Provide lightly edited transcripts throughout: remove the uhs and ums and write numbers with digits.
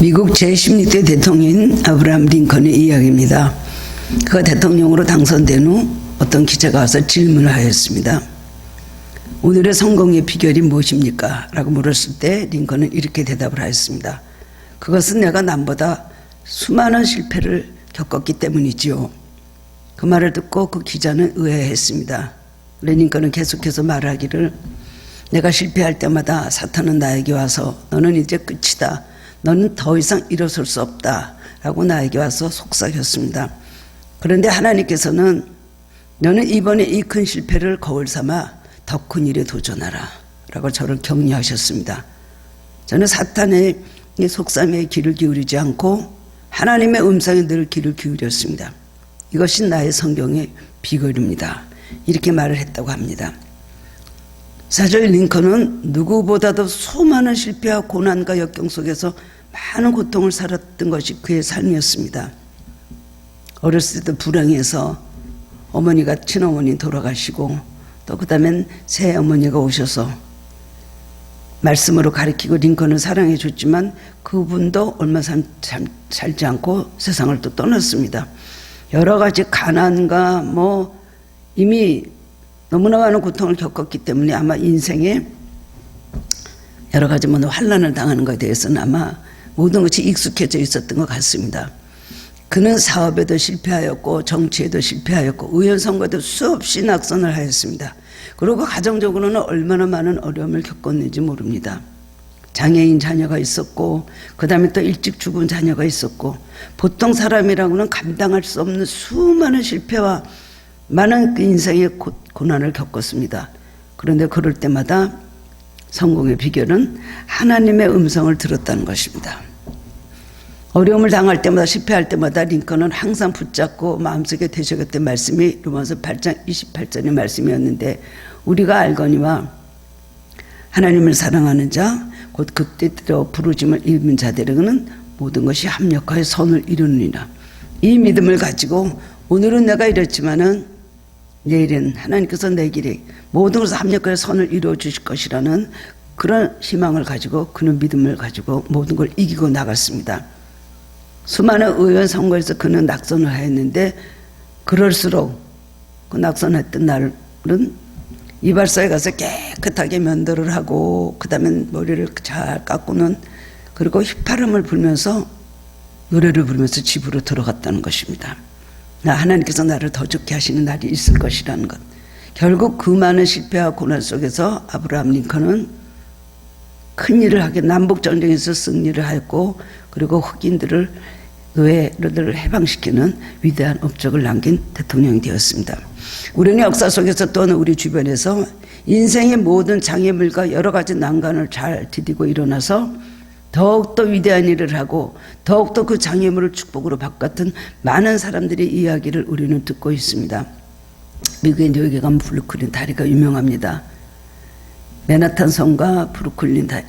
미국 제16대 대통령인 아브라함 링컨의 이야기입니다. 그가 대통령으로 당선된 후 어떤 기자가 와서 질문을 하였습니다. 오늘의 성공의 비결이 무엇입니까? 라고 물었을 때 링컨은 이렇게 대답을 하였습니다. 그것은 내가 남보다 수많은 실패를 겪었기 때문이지요. 그 말을 듣고 그 기자는 의아해했습니다. 링컨은 계속해서 말하기를, 내가 실패할 때마다 사탄은 나에게 와서 너는 이제 끝이다, 너는 더 이상 일어설 수 없다 라고 나에게 와서 속삭였습니다. 그런데 하나님께서는 너는 이번에 이 큰 실패를 거울 삼아 더 큰 일에 도전하라 라고 저를 격려하셨습니다. 저는 사탄의 속삭임에 귀를 기울이지 않고 하나님의 음성에 늘 귀를 기울였습니다. 이것이 나의 성경의 비결입니다. 이렇게 말을 했다고 합니다. 사실 링컨은 누구보다도 수많은 실패와 고난과 역경 속에서 많은 고통을 살았던 것이 그의 삶이었습니다. 어렸을 때 불행해서 어머니가 친어머니 돌아가시고 또 그 다음엔 새어머니가 오셔서 말씀으로 가르치고 링컨을 사랑해 줬지만 그분도 얼마 살지 않고 세상을 또 떠났습니다. 여러 가지 가난과 이미 너무나 많은 고통을 겪었기 때문에 아마 인생에 여러 가지 환난을 당하는 것에 대해서는 아마 모든 것이 익숙해져 있었던 것 같습니다. 그는 사업에도 실패하였고 정치에도 실패하였고 의원선거에도 수없이 낙선을 하였습니다. 그리고 가정적으로는 얼마나 많은 어려움을 겪었는지 모릅니다. 장애인 자녀가 있었고 그 다음에 또 일찍 죽은 자녀가 있었고 보통 사람이라고는 감당할 수 없는 수많은 실패와 많은 그 인생의 고난을 겪었습니다. 그런데 그럴 때마다 성공의 비결은 하나님의 음성을 들었다는 것입니다. 어려움을 당할 때마다 실패할 때마다 링컨은 항상 붙잡고 마음속에 되새겼던 말씀이 로마서 8장 28절의 말씀이었는데, 우리가 알거니와 하나님을 사랑하는 자 곧 그때대로 부르심을 입은 자들에게는 모든 것이 합력하여 선을 이루느니라. 이 믿음을 가지고 오늘은 내가 이랬지만은 내일은 하나님께서 내 길에 모든 것을 합력하여 선을 이루어 주실 것이라는 그런 희망을 가지고, 그는 믿음을 가지고 모든 걸 이기고 나갔습니다. 수많은 의원 선거에서 그는 낙선을 하였는데, 그럴수록 그 낙선했던 날은 이발소에 가서 깨끗하게 면도를 하고 그 다음에 머리를 잘 깎고는, 그리고 휘파람을 불면서 노래를 부르면서 집으로 들어갔다는 것입니다. 하나님께서 나를 더 좋게 하시는 날이 있을 것이라는 것. 결국 그 많은 실패와 고난 속에서 아브라함 링컨은 큰 일을 하게, 남북전쟁에서 승리를 하였고, 그리고 흑인들을 노예를 해방시키는 위대한 업적을 남긴 대통령이 되었습니다. 우리는 역사 속에서 또는 우리 주변에서 인생의 모든 장애물과 여러 가지 난관을 잘 디디고 일어나서 더욱더 위대한 일을 하고 더욱더 그 장애물을 축복으로 바꿨던 많은 사람들의 이야기를 우리는 듣고 있습니다. 미국의 뉴욕에 가면 브루클린 다리가 유명합니다. 맨하탄 성과 브루클린을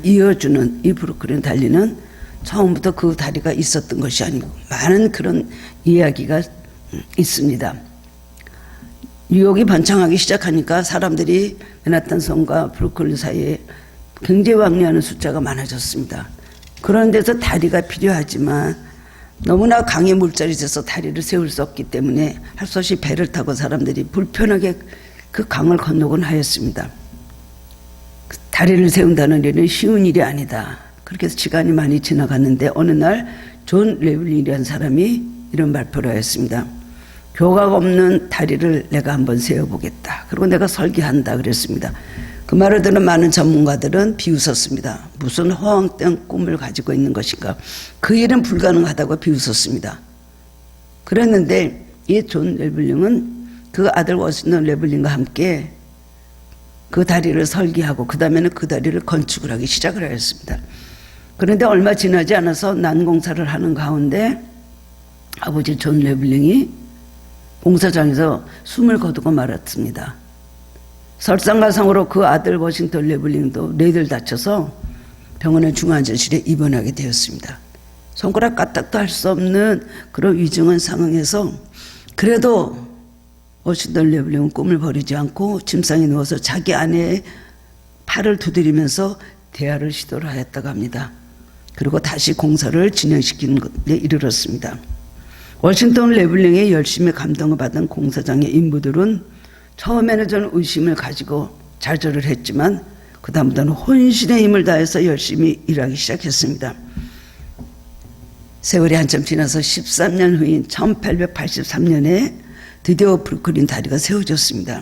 이어주는 이 브루클린 다리는 처음부터 그 다리가 있었던 것이 아니고 많은 그런 이야기가 있습니다. 뉴욕이 번창하기 시작하니까 사람들이 맨하탄 성과 브루클린 사이에 굉장히 왕래하는 숫자가 많아졌습니다. 그런 데서 다리가 필요하지만 너무나 강의 물자리 돼서 다리를 세울 수 없기 때문에 할 수 없이 배를 타고 사람들이 불편하게 그 강을 건너곤 하였습니다. 다리를 세운다는 일은 쉬운 일이 아니다. 그렇게 해서 시간이 많이 지나갔는데 어느 날 존 레블린이라는 사람이 이런 발표를 하였습니다. 교각 없는 다리를 내가 한번 세워보겠다. 그리고 내가 설계한다 그랬습니다. 그 말을 듣는 많은 전문가들은 비웃었습니다. 무슨 허황된 꿈을 가지고 있는 것인가. 그 일은 불가능하다고 비웃었습니다. 그랬는데 이 존 레블린은 그 아들 워싱턴 레블린과 함께 그 다리를 설계하고 그 다음에는 그 다리를 건축을 하기 시작을 하였습니다. 그런데 얼마 지나지 않아서 난공사를 하는 가운데 아버지 존 레블린이 공사장에서 숨을 거두고 말았습니다. 설상가상으로 그 아들 워싱턴 레블린도 뇌를 다쳐서 병원의 중환자실에 입원하게 되었습니다. 손가락 까딱도 할 수 없는 그런 위중한 상황에서 그래도 워싱턴 레블린은 꿈을 버리지 않고 침상에 누워서 자기 아내의 팔을 두드리면서 대화를 시도를 하였다고 합니다. 그리고 다시 공사를 진행시키는 것에 이르렀습니다. 워싱턴 레블링의 열심히 감동을 받은 공사장의 인부들은 처음에는 저는 의심을 가지고 좌절을 했지만 그 다음부터는 혼신의 힘을 다해서 열심히 일하기 시작했습니다. 세월이 한참 지나서 13년 후인 1883년에 드디어 브루클린 다리가 세워졌습니다.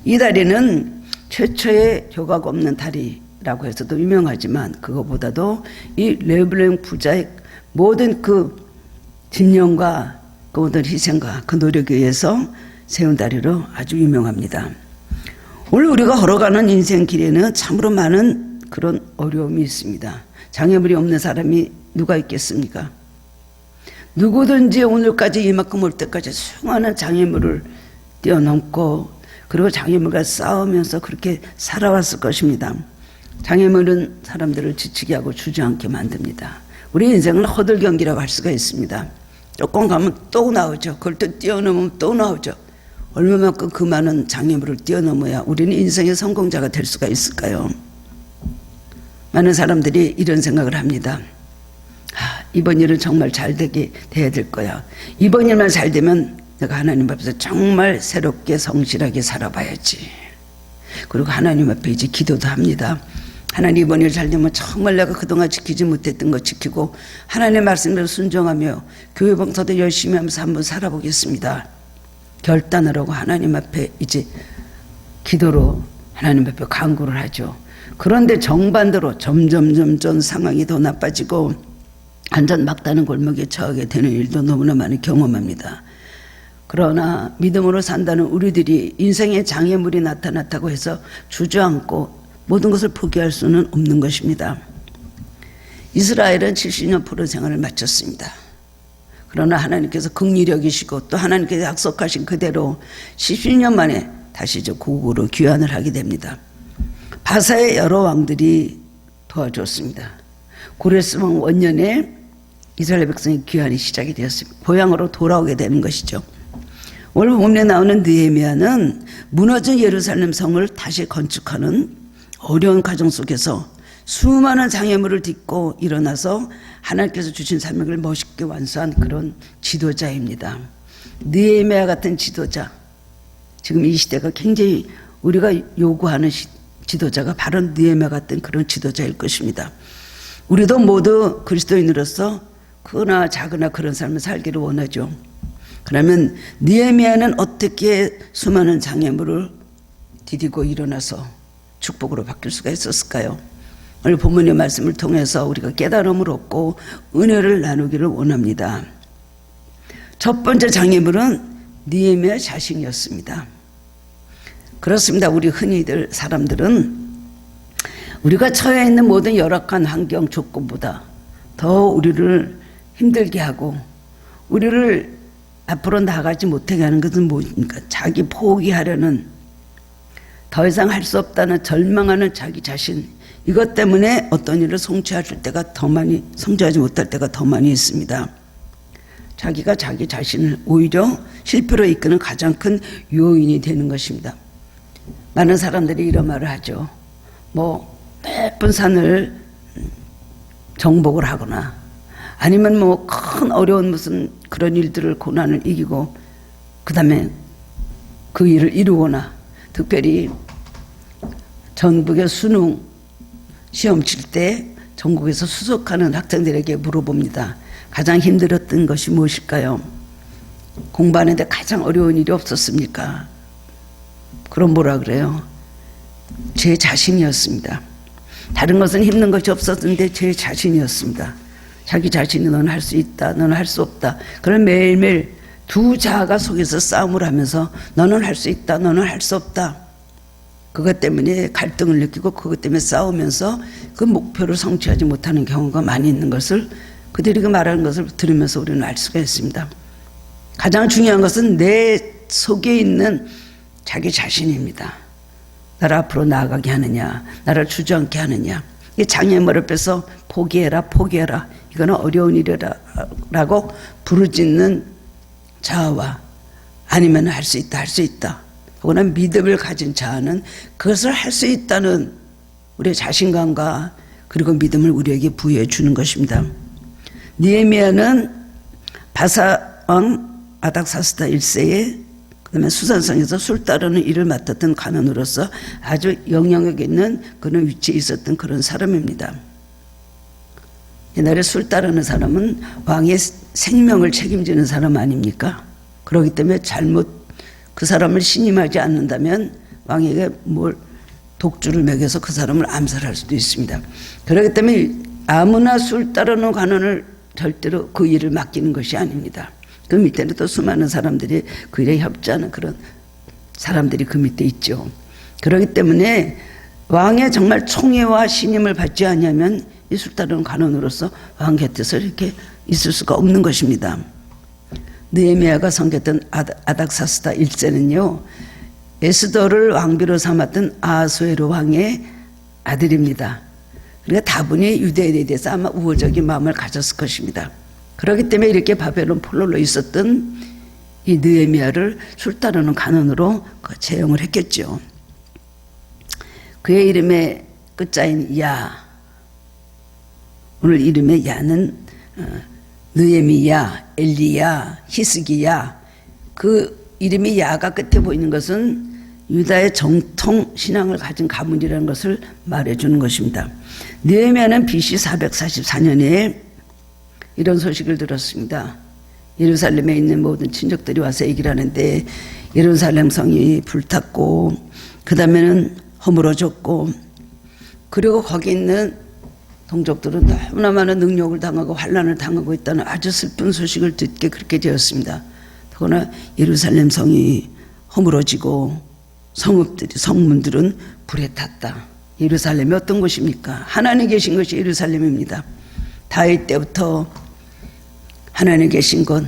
이 다리는 최초의 교각 없는 다리라고 해서도 유명하지만 그것보다도 이 레블링 부자의 모든 그 집념과 그 모든 희생과 그 노력에 의해서 세운 다리로 아주 유명합니다. 오늘 우리가 걸어가는 인생길에는 참으로 많은 그런 어려움이 있습니다. 장애물이 없는 사람이 누가 있겠습니까? 누구든지 오늘까지 이만큼 올 때까지 수많은 장애물을 뛰어넘고 그리고 장애물과 싸우면서 그렇게 살아왔을 것입니다. 장애물은 사람들을 지치게 하고 주저앉게 만듭니다. 우리 인생은 허들 경기라고 할 수가 있습니다. 조금 가면 또 나오죠. 그걸 또 뛰어넘으면 또 나오죠. 얼마만큼 그 많은 장애물을 뛰어넘어야 우리는 인생의 성공자가 될 수가 있을까요? 많은 사람들이 이런 생각을 합니다. 이번 일은 정말 잘 돼야 될 거야. 이번 일만 잘 되면 내가 하나님 앞에서 정말 새롭게 성실하게 살아봐야지. 그리고 하나님 앞에 이제 기도도 합니다. 하나님 이번 일 잘 되면 정말 내가 그동안 지키지 못했던 거 지키고 하나님의 말씀대로 순종하며 교회 봉사도 열심히 하면서 한번 살아보겠습니다. 결단을 하고 하나님 앞에 이제 기도로 하나님 앞에 간구를 하죠. 그런데 정반대로 점점 상황이 더 나빠지고 완전 막다른 골목에 처하게 되는 일도 너무나 많이 경험합니다. 그러나 믿음으로 산다는 우리들이 인생에 장애물이 나타났다고 해서 주저앉고 모든 것을 포기할 수는 없는 것입니다. 이스라엘은 70년 포로 생활을 마쳤습니다. 그러나 하나님께서 긍휼히 여기시고 또 하나님께서 약속하신 그대로 70년 만에 다시 고국으로 귀환을 하게 됩니다. 바사의 여러 왕들이 도와줬습니다. 고레스 왕 원년에 이스라엘 백성의 귀환이 시작이 되었습니다. 고향으로 돌아오게 되는 것이죠. 오늘 본문에 나오는 느헤미야는 무너진 예루살렘 성을 다시 건축하는 어려운 과정 속에서 수많은 장애물을 딛고 일어나서 하나님께서 주신 사명을 멋있게 완수한 그런 지도자입니다. 느헤미야 같은 지도자, 지금 이 시대가 굉장히 우리가 요구하는 지도자가 바로 느헤미야 같은 그런 지도자일 것입니다. 우리도 모두 그리스도인으로서 크나 작으나 그런 삶을 살기를 원하죠. 그러면 느헤미야는 어떻게 수많은 장애물을 디디고 일어나서 축복으로 바뀔 수가 있었을까요? 오늘 본문의 말씀을 통해서 우리가 깨달음을 얻고 은혜를 나누기를 원합니다. 첫 번째 장애물은 느헤미야 자신이었습니다. 그렇습니다. 우리 흔히들 사람들은 우리가 처해 있는 모든 열악한 환경 조건보다 더 우리를 힘들게 하고 우리를 앞으로 나아가지 못하게 하는 것은 뭡니까? 자기 포기하려는, 더 이상 할 수 없다는 절망하는 자기 자신, 이것 때문에 어떤 일을 성취하실 때가 더 많이, 성취하지 못할 때가 더 많이 있습니다. 자기가 자기 자신을 오히려 실패로 이끄는 가장 큰 요인이 되는 것입니다. 많은 사람들이 이런 말을 하죠. 높은 산을 정복을 하거나 아니면 큰 어려운 무슨 그런 일들을, 고난을 이기고 그 다음에 그 일을 이루거나, 특별히 전국의 수능 시험 칠 때 전국에서 수석하는 학생들에게 물어봅니다. 가장 힘들었던 것이 무엇일까요? 공부하는데 가장 어려운 일이 없었습니까? 그럼 뭐라 그래요? 제 자신이었습니다. 다른 것은 힘든 것이 없었는데 제 자신이었습니다. 자기 자신이 너는 할 수 있다, 너는 할 수 없다. 그런 매일매일 두 자아가 속에서 싸움을 하면서 너는 할 수 있다, 너는 할 수 없다. 그것 때문에 갈등을 느끼고 그것 때문에 싸우면서 그 목표를 성취하지 못하는 경우가 많이 있는 것을, 그들이 그 말하는 것을 들으면서 우리는 알 수가 있습니다. 가장 중요한 것은 내 속에 있는 자기 자신입니다. 나를 앞으로 나아가게 하느냐, 나를 주저앉게 하느냐. 이 장애물을 빼서 포기해라, 포기해라. 이거는 어려운 일이라고 부르짖는 자아와, 아니면 할 수 있다, 할 수 있다. 혹은 믿음을 가진 자아는 그것을 할 수 있다는 우리의 자신감과 그리고 믿음을 우리에게 부여해 주는 것입니다. 느헤미야는 바사왕 아닥사스다 1세에 그다음에 수산성에서 술 따르는 일을 맡았던 관원으로서 아주 영향력 있는 그런 위치에 있었던 그런 사람입니다. 옛날에 술 따르는 사람은 왕의 생명을 책임지는 사람 아닙니까? 그렇기 때문에 잘못 그 사람을 신임하지 않는다면 왕에게 뭘 독주를 먹여서 그 사람을 암살할 수도 있습니다. 그렇기 때문에 아무나 술 따르는 관원을 절대로 그 일을 맡기는 것이 아닙니다. 그 밑에는 또 수많은 사람들이 그 일에 협조하는 그런 사람들이 그 밑에 있죠. 그렇기 때문에 왕의 정말 총애와 신임을 받지 않으면 이 술 따르는 관원으로서 왕 곁에서 이렇게 있을 수가 없는 것입니다. 느헤미야가 섬겼던 아닥사스다 1세는요, 에스더를 왕비로 삼았던 아하수에로 왕의 아들입니다. 그러니까 다분히 유대인에 대해서 아마 우호적인 마음을 가졌을 것입니다. 그렇기 때문에 이렇게 바벨론 포로로 있었던 이 느헤미야를 술 따르는 관원으로 채용을 했겠죠. 그의 이름의 끝자인 야, 오늘 이름의 야는 느헤미야, 엘리야, 히스기야, 그 이름이 야가 끝에 보이는 것은 유다의 정통 신앙을 가진 가문이라는 것을 말해주는 것입니다. 느헤미야는 BC 444년에 이런 소식을 들었습니다. 예루살렘에 있는 모든 친족들이 와서 얘기를 하는데 예루살렘 성이 불탔고 그 다음에는 허물어졌고 그리고 거기 있는 동족들은 너무나 많은 능력을 당하고 환난을 당하고 있다는 아주 슬픈 소식을 듣게 그렇게 되었습니다. 더구나 예루살렘 성이 허물어지고 성문들은 불에 탔다. 예루살렘이 어떤 곳입니까? 하나님 계신 것이 예루살렘입니다. 다윗 때부터 하나님 계신 것,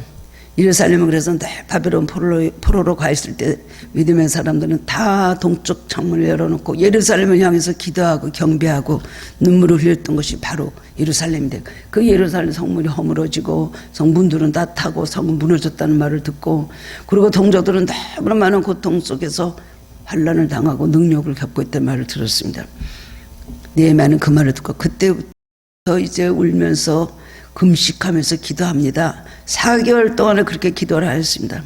예루살렘은 그래서 바벨론 포로로 가 있을 때 믿음의 사람들은 다 동쪽 창문을 열어놓고 예루살렘을 향해서 기도하고 경배하고 눈물을 흘렸던 것이 바로 예루살렘인데 그 예루살렘 성문이 허물어지고 성문들은 다 타고 성은 무너졌다는 말을 듣고 그리고 동족들은 너무나 많은 고통 속에서 환난을 당하고 능력을 겪고 있다는 말을 들었습니다. 느헤미야는 그 말을 듣고 그때부터 이제 울면서 금식하면서 기도합니다. 4개월 동안에 그렇게 기도를 하였습니다.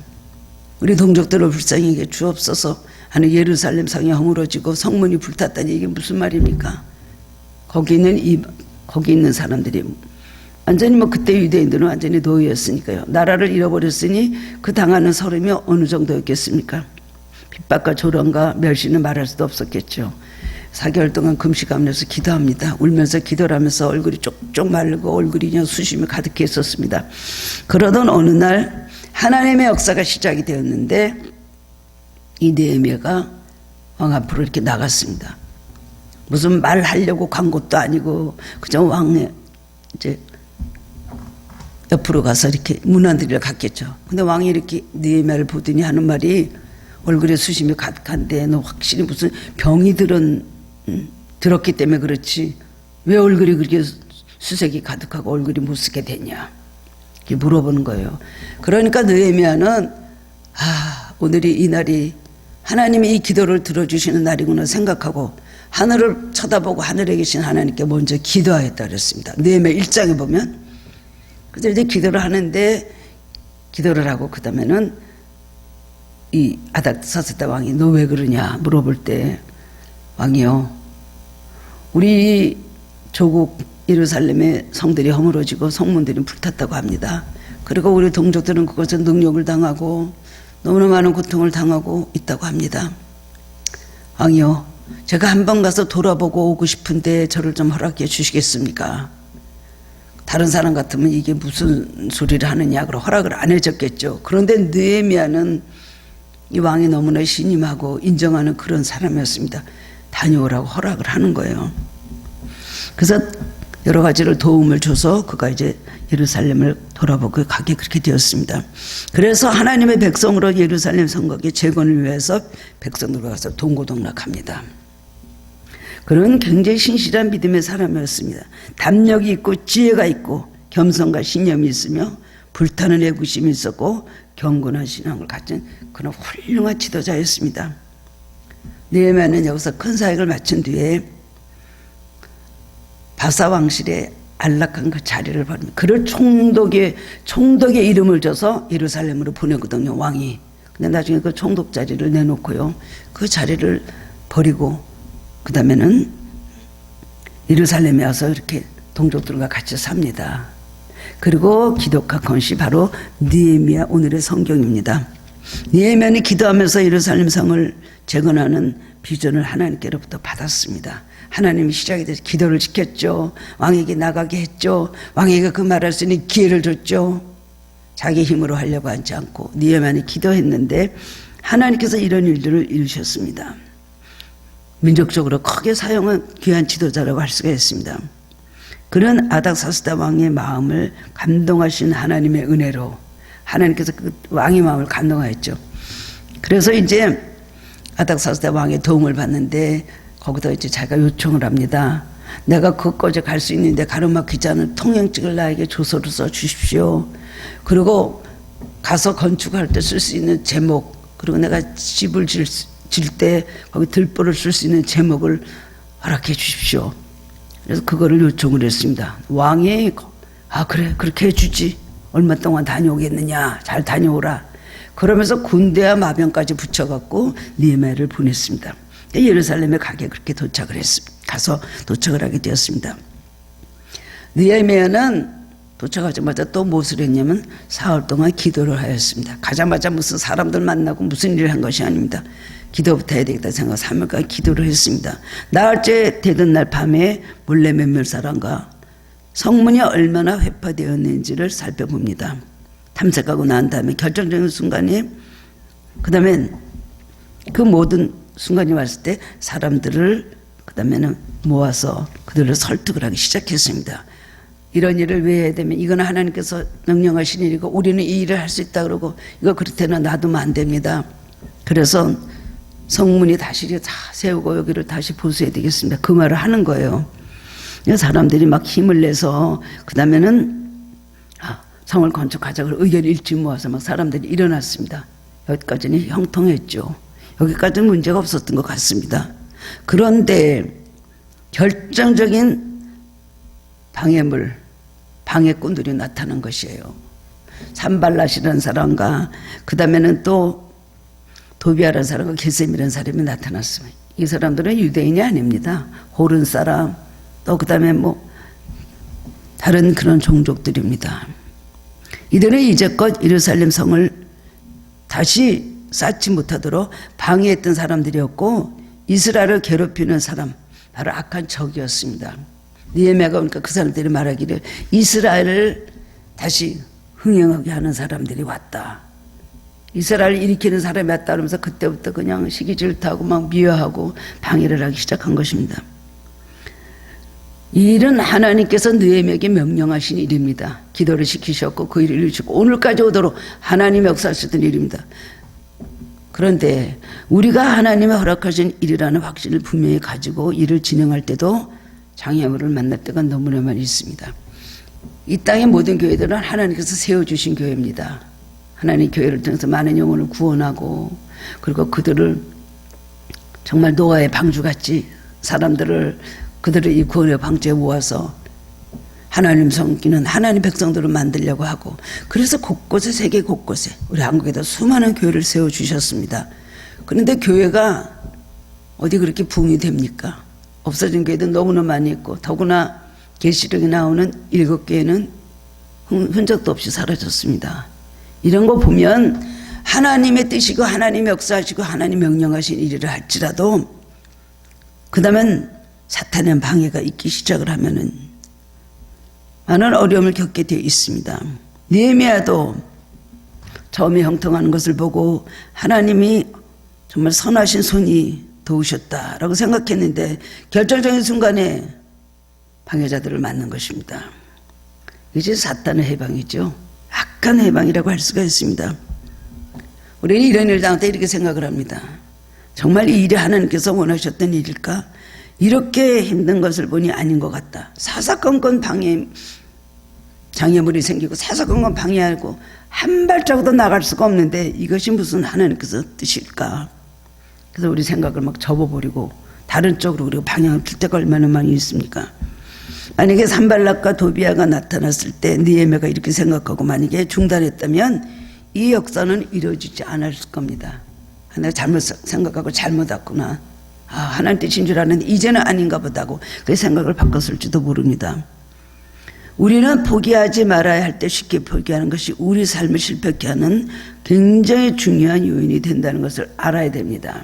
우리 동족들을 불쌍히 여겨 주옵소서 하는 예루살렘 성이 허물어지고 성문이 불탔다니 이게 무슨 말입니까? 거기 있는 사람들이 완전히 그때 유대인들은 완전히 노예였으니까요. 나라를 잃어버렸으니 그 당하는 서름이 어느 정도였겠습니까? 핍박과 조롱과 멸시는 말할 수도 없었겠죠. 4개월 동안 금식하면서 기도합니다. 울면서 기도를 하면서 얼굴이 쪽쪽 마르고 얼굴이 그냥 수심이 가득해 있었습니다. 그러던 어느 날 하나님의 역사가 시작이 되었는데 이 느헤미야가 왕 앞으로 이렇게 나갔습니다. 무슨 말하려고 간 것도 아니고 그저 왕의 이제 옆으로 가서 이렇게 문안드리러 갔겠죠. 근데 왕이 이렇게 느헤미야를 보더니 하는 말이 얼굴에 수심이 가득한데 너 확실히 무슨 병이 들었기 때문에 그렇지 왜 얼굴이 그렇게 수색이 가득하고 얼굴이 못쓰게 됐냐 이렇게 물어보는 거예요. 그러니까 느헤미야는 오늘이 이 날이 하나님이 이 기도를 들어주시는 날이구나 생각하고 하늘을 쳐다보고 하늘에 계신 하나님께 먼저 기도하였다 그랬습니다. 느헤미야 1장에 보면 그래서 이제 기도를 하는데 기도를 하고 그 다음에는 이 아닥사스다 왕이 너 왜 그러냐 물어볼 때 왕이요 우리 조국 예루살렘의 성들이 허물어지고 성문들이 불탔다고 합니다. 그리고 우리 동족들은 그것에 능력을 당하고 너무나 많은 고통을 당하고 있다고 합니다. 왕이요 제가 한번 가서 돌아보고 오고 싶은데 저를 좀 허락해 주시겠습니까? 다른 사람 같으면 이게 무슨 소리를 하느냐 그러고 허락을 안 해줬겠죠. 그런데 느헤미야는 이 왕이 너무나 신임하고 인정하는 그런 사람이었습니다. 다녀오라고 허락을 하는 거예요. 그래서 여러 가지를 도움을 줘서 그가 이제 예루살렘을 돌아보고 가게 그렇게 되었습니다. 그래서 하나님의 백성으로 예루살렘 성곽의 재건을 위해서 백성들과 가서 동고동락합니다. 그런 굉장히 신실한 믿음의 사람이었습니다. 담력이 있고 지혜가 있고 겸손과 신념이 있으며 불타는 애구심이 있었고 경건한 신앙을 가진 그런 훌륭한 지도자였습니다. 느헤미야는 여기서 큰 사역을 마친 뒤에 바사 왕실의 안락한 그 자리를 버립니다. 그를 총독의 이름을 줘서 예루살렘으로 보내거든요, 왕이. 근데 나중에 그 총독 자리를 내놓고요, 그 자리를 버리고 그 다음에는 예루살렘에 와서 이렇게 동족들과 같이 삽니다. 그리고 기독과 건시 바로 느헤미야, 오늘의 성경입니다. 느헤미야는 기도하면서 예루살렘 성을 재건하는 비전을 하나님께로부터 받았습니다. 하나님이 시작이 돼서 기도를 지켰죠. 왕에게 나가게 했죠. 왕에게 그 말할 수 있는 기회를 줬죠. 자기 힘으로 하려고 하지 않고 느헤미야는 기도했는데 하나님께서 이런 일들을 이루셨습니다. 민족적으로 크게 사용한 귀한 지도자라고 할 수가 있습니다. 그는 아닥사스다 왕의 마음을 감동하신 하나님의 은혜로 하나님께서 그 왕의 마음을 감동하였죠. 그래서 이제 아닥사스다 왕의 도움을 받는데 거기다 이제 자기가 요청을 합니다. 내가 그곳까지 갈 수 있는데 가로막히지 않은 통행증을 나에게 조서로 써 주십시오. 그리고 가서 건축할 때 쓸 수 있는 제목, 그리고 내가 집을 질 때 거기 들보를 쓸 수 있는 제목을 허락해 주십시오. 그래서 그거를 요청을 했습니다. 왕이 그래 그렇게 해주지. 얼마 동안 다녀오겠느냐. 잘 다녀오라. 그러면서 군대와 마병까지 붙여갖고 느헤미야를 보냈습니다. 예루살렘에 그렇게 가서 도착을 하게 되었습니다. 느헤미야는 도착하자마자 또 무엇을 했냐면 사흘 동안 기도를 하였습니다. 가자마자 무슨 사람들 만나고 무슨 일을 한 것이 아닙니다. 기도부터 해야 되겠다 생각하고 3일간 기도를 했습니다. 나흘째 되던 날 밤에 몰래 몇몇 사람과 성문이 얼마나 회파되었는지를 살펴봅니다. 탐색하고 난 다음에 결정적인 순간에 그 다음에 그 모든 순간이 왔을 때 사람들을 그 다음에는 모아서 그들을 설득을 하기 시작했습니다. 이런 일을 왜 해야 되면 이건 하나님께서 명령하신 일이고 우리는 이 일을 할 수 있다 그러고 이거 그렇다면 놔두면 안 됩니다. 그래서 성문이 다시 다 세우고 여기를 다시 보수해야 되겠습니다. 그 말을 하는 거예요. 사람들이 막 힘을 내서 그 다음에는 성을 건축하자고 의견 일치 모아서 막 사람들이 일어났습니다. 여기까지는 형통했죠. 여기까지는 문제가 없었던 것 같습니다. 그런데 결정적인 방해꾼들이 나타난 것이에요. 산발랏이라는 사람과 그 다음에는 또 도비아라는 사람과 게셈이라는 사람이 나타났습니다. 이 사람들은 유대인이 아닙니다. 호른 사람 또 그 다음에 다른 그런 종족들입니다. 이들은 이제껏 예루살렘 성을 다시 쌓지 못하도록 방해했던 사람들이었고 이스라엘을 괴롭히는 사람, 바로 악한 적이었습니다. 느헤미야가 오니까 그 사람들이 말하기를 이스라엘을 다시 흥행하게 하는 사람들이 왔다. 이스라엘을 일으키는 사람이 왔다 그러면서 그때부터 그냥 시기 질투하고 막 미워하고 방해를 하기 시작한 것입니다. 이 일은 하나님께서 느헤미야에게 명령하신 일입니다. 기도를 시키셨고 그 일을 이루시고 오늘까지 오도록 하나님이 역사하셨던 일입니다. 그런데 우리가 하나님의 허락하신 일이라는 확신을 분명히 가지고 일을 진행할 때도 장애물을 만날 때가 너무나 많이 있습니다. 이 땅의 모든 교회들은 하나님께서 세워주신 교회입니다. 하나님 교회를 통해서 많은 영혼을 구원하고 그리고 그들을 정말 노아의 방주같이 그들을 이 구원의 방주에 모아서 하나님 섬기는 하나님 백성들을 만들려고 하고 그래서 곳곳에 세계 곳곳에 우리 한국에도 수많은 교회를 세워주셨습니다. 그런데 교회가 어디 그렇게 부흥이 됩니까? 없어진 교회도 너무나 많이 있고 더구나 계시록에 나오는 7교회는 흔적도 없이 사라졌습니다. 이런 거 보면 하나님의 뜻이고 하나님의 역사하시고 하나님 명령하신 일을 할지라도 그 다음엔 사탄의 방해가 있기 시작을 하면은 많은 어려움을 겪게 되어 있습니다. 느헤미야도 처음에 형통하는 것을 보고 하나님이 정말 선하신 손이 도우셨다라고 생각했는데 결정적인 순간에 방해자들을 만난 것입니다. 이제 사탄의 해방이죠. 악한 해방이라고 할 수가 있습니다. 우리는 이런 일을 당할 때 이렇게 생각을 합니다. 정말 이 일이 하나님께서 원하셨던 일일까? 이렇게 힘든 것을 보니 아닌 것 같다. 사사건건 장애물이 생기고 사사건건 방해하고 한 발자국도 나갈 수가 없는데 이것이 무슨 하나님께서 뜻일까? 그래서 우리 생각을 막 접어버리고 다른 쪽으로 우리가 방향을 틀 때가 얼마나 많이 있습니까? 만약에 산발락과 도비아가 나타났을 때 느헤미야가 이렇게 생각하고 만약에 중단했다면 이 역사는 이루어지지 않았을 겁니다. 내가 잘못 생각하고 잘못 왔구나. 하나님 뜻인 줄 알았는데 이제는 아닌가 보다고 그 생각을 바꿨을지도 모릅니다. 우리는 포기하지 말아야 할 때 쉽게 포기하는 것이 우리 삶을 실패케 하는 굉장히 중요한 요인이 된다는 것을 알아야 됩니다.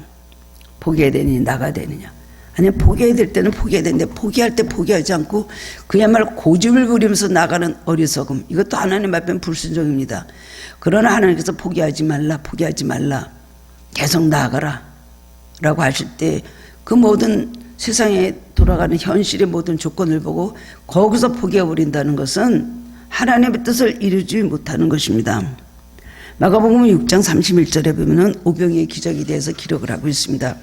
포기해야 되느냐 나가야 되느냐. 아니면 포기해야 될 때는 포기해야 되는데 포기할 때 포기하지 않고 그야말로 고집을 부리면서 나가는 어리석음, 이것도 하나님 앞에는 불순종입니다. 그러나 하나님께서 포기하지 말라 계속 나아가라 라고 하실 때 그 모든 세상에 돌아가는 현실의 모든 조건을 보고 거기서 포기해버린다는 것은 하나님의 뜻을 이루지 못하는 것입니다. 마가복음 6장 31절에 보면 오병이의 기적에 대해서 기록을 하고 있습니다.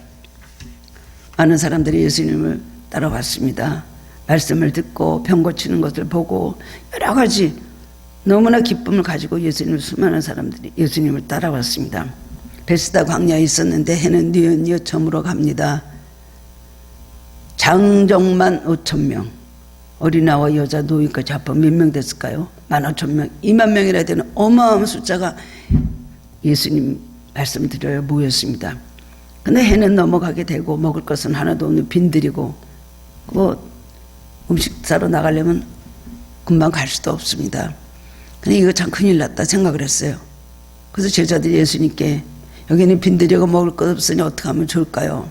많은 사람들이 예수님을 따라왔습니다. 말씀을 듣고 병 고치는 것을 보고 여러 가지 너무나 기쁨을 가지고 수많은 사람들이 예수님을 따라왔습니다. 베스다 광야에 있었는데 해는 뉘엿뉘엿 저물어 갑니다. 장정만 5,000명, 어린아이와 여자 노인까지 합하면 몇 명 됐을까요? 15,000명, 2만 명이라 되는 어마어마한 숫자가 예수님 말씀 드려야 모였습니다. 근데 해는 넘어가게 되고 먹을 것은 하나도 없는 빈들이고 음식 사러 나가려면 금방 갈 수도 없습니다. 근데 이거 참 큰일 났다 생각을 했어요. 그래서 제자들이 예수님께 여기는 빈들이고 먹을 것 없으니 어떻게 하면 좋을까요?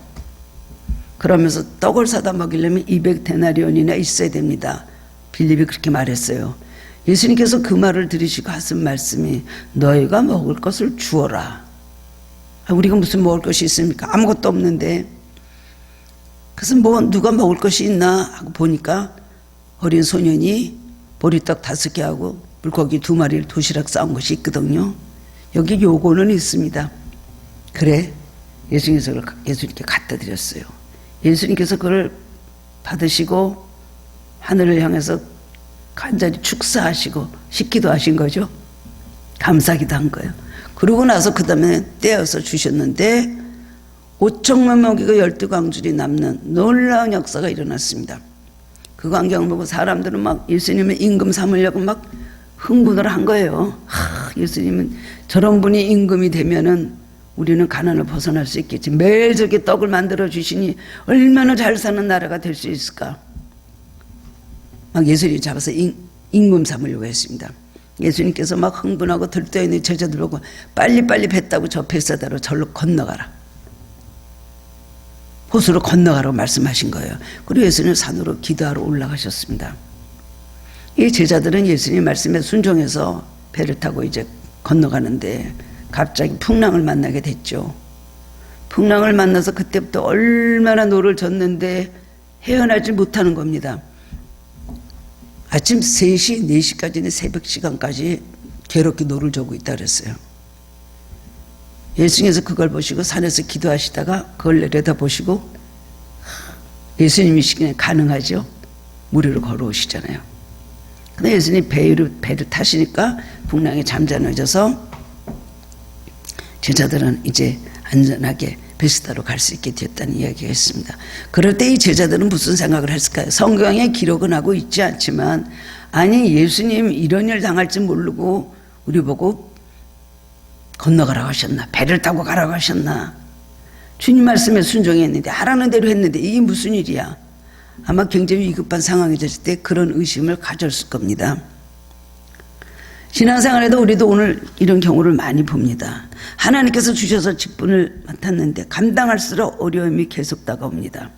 그러면서 떡을 사다 먹이려면 200데나리온이나 있어야 됩니다. 빌립이 그렇게 말했어요. 예수님께서 그 말을 들으시고 하신 말씀이 너희가 먹을 것을 주어라. 우리가 무슨 먹을 것이 있습니까? 아무것도 없는데. 그래서 누가 먹을 것이 있나 하고 보니까 어린 소년이 보리떡 5개 하고 물고기 2마리를 도시락 싸온 것이 있거든요. 여기 요거는 있습니다. 그래, 예수님께 갖다 드렸어요. 예수님께서 그걸 받으시고 하늘을 향해서 간절히 축사하시고 식기도 하신 거죠. 감사기도 한 거예요. 그러고 나서 그 다음에 떼어서 주셨는데 5,000명 먹이고 12광줄이 남는 놀라운 역사가 일어났습니다. 그 광경을 보고 사람들은 막 예수님의 임금 삼으려고 막 흥분을 한 거예요. 예수님은 저런 분이 임금이 되면은 우리는 가난을 벗어날 수 있겠지. 매일 저렇게 떡을 만들어 주시니 얼마나 잘 사는 나라가 될 수 있을까. 막 예수님 잡아서 임금 삼으려고 했습니다. 예수님께서 막 흥분하고 들떠있는 제자들 보고 빨리빨리 뱉다고 저 벳사다로 절로 건너가라. 호수로 건너가라고 말씀하신 거예요. 그리고 예수님 산으로 기도하러 올라가셨습니다. 이 제자들은 예수님 말씀에 순종해서 배를 타고 이제 건너가는데 갑자기 풍랑을 만나게 됐죠. 풍랑을 만나서 그때부터 얼마나 노를 젓는데 헤어나지 못하는 겁니다. 아침 3시, 4시까지는 새벽 시간까지 괴롭게 노를 저고 있다 그랬어요. 예수님께서 그걸 보시고 산에서 기도하시다가 그걸 내려다보시고 예수님이시기에 가능하죠. 물 위로 걸어오시잖아요. 근데 예수님 배를 타시니까 풍랑이 잠잠해져서 제자들은 이제 안전하게 베스다로 갈 수 있게 되었다는 이야기가 있습니다. 그럴 때 이 제자들은 무슨 생각을 했을까요? 성경에 기록은 하고 있지 않지만 아니 예수님 이런 일 당할 줄 모르고 우리 보고 건너가라고 하셨나? 배를 타고 가라고 하셨나? 주님 말씀에 순종했는데 하라는 대로 했는데 이게 무슨 일이야? 아마 굉장히 위급한 상황이 됐을 때 그런 의심을 가졌을 겁니다. 신앙생활에도 우리도 오늘 이런 경우를 많이 봅니다. 하나님께서 주셔서 직분을 맡았는데 감당할수록 어려움이 계속 다가옵니다.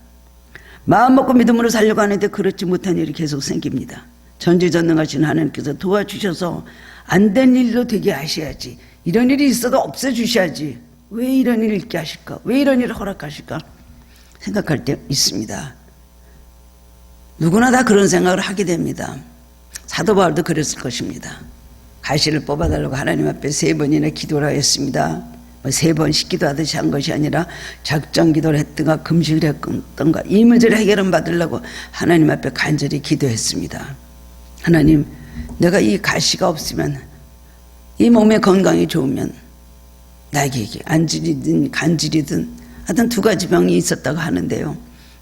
마음 먹고 믿음으로 살려고 하는데 그렇지 못한 일이 계속 생깁니다. 전지전능하신 하나님께서 도와주셔서 안 된 일도 되게 하셔야지. 이런 일이 있어도 없애주셔야지. 왜 이런 일을 있게 하실까? 왜 이런 일을 허락하실까? 생각할 때 있습니다. 누구나 다 그런 생각을 하게 됩니다. 사도 바울도 그랬을 것입니다. 가시를 뽑아달라고 하나님 앞에 3번이나 기도를 했습니다. 3번씩 기도하듯이 한 것이 아니라 작정 기도를 했던가 금식을 했던가 이 문제를 해결을 받으려고 하나님 앞에 간절히 기도했습니다. 하나님, 내가 이 가시가 없으면 이 몸의 건강이 좋으면 나에게 안질이든 간질이든 하여튼 2가지 병이 있었다고 하는데요.